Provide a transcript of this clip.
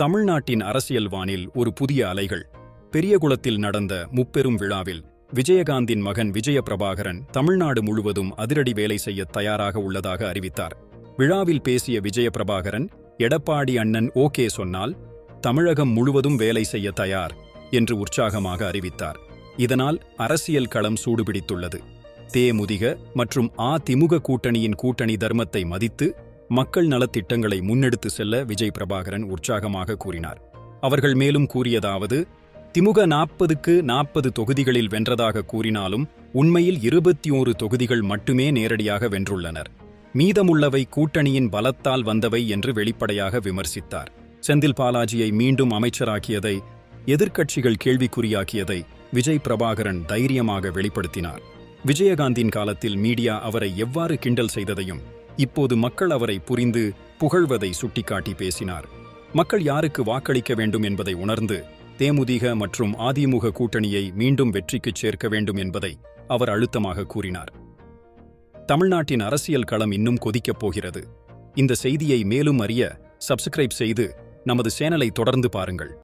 தமிழ்நாட்டின் அரசியல் வானில் ஒரு புதிய அலைகள். பெரியகுளத்தில் நடந்த முப்பெரும் விழாவில் விஜயகாந்தின் மகன் விஜய பிரபாகரன் தமிழ்நாடு முழுவதும் அதிரடி வேலை செய்ய தயாராக உள்ளதாக அறிவித்தார். விழாவில் பேசிய விஜய பிரபாகரன், எடப்பாடி அண்ணன் ஓகே சொன்னால் தமிழகம் முழுவதும் வேலை செய்ய தயார் என்று உற்சாகமாக அறிவித்தார். இதனால் அரசியல் களம் சூடுபிடித்துள்ளது. தேமுதிக மற்றும் அதிமுக கூட்டணியின் கூட்டணி தர்மத்தை மதித்து மக்கள் நலத்திட்டங்களை முன்னெடுத்து செல்ல விஜய் பிரபாகரன் உற்சாகமாக கூறினார். அவர்கள் மேலும் கூறியதாவது, திமுக 40க்கு 40 தொகுதிகளில் வென்றதாக கூறினாலும் உண்மையில் 21 தொகுதிகள் மட்டுமே நேரடியாக வென்றுள்ளனர். மீதமுள்ளவை கூட்டணியின் பலத்தால் வந்தவை என்று வெளிப்படையாக விமர்சித்தார். செந்தில் பாலாஜியை மீண்டும் அமைச்சராக்கியதை எதிர்க்கட்சிகள் கேள்விக்குறியாக்கியதை விஜய் பிரபாகரன் தைரியமாக வெளிப்படுத்தினார். விஜயகாந்தின் காலத்தில் மீடியா அவரை எவ்வாறு கிண்டல் செய்ததையும் இப்போது மக்கள் அவரை புரிந்து புகழ்வதை சுட்டிக்காட்டி பேசினார். மக்கள் யாருக்கு வாக்களிக்க வேண்டும் என்பதை உணர்ந்து தேமுதிக மற்றும் அதிமுக கூட்டணியை மீண்டும் வெற்றிக்குச் சேர்க்க வேண்டும் என்பதை அவர் அழுத்தமாக கூறினார். தமிழ்நாட்டின் அரசியல் களம் இன்னும் கொதிக்கப் போகிறது. இந்த செய்தியை மேலும் அறிய சப்ஸ்கிரைப் செய்து நமது சேனலை தொடர்ந்து பாருங்கள்.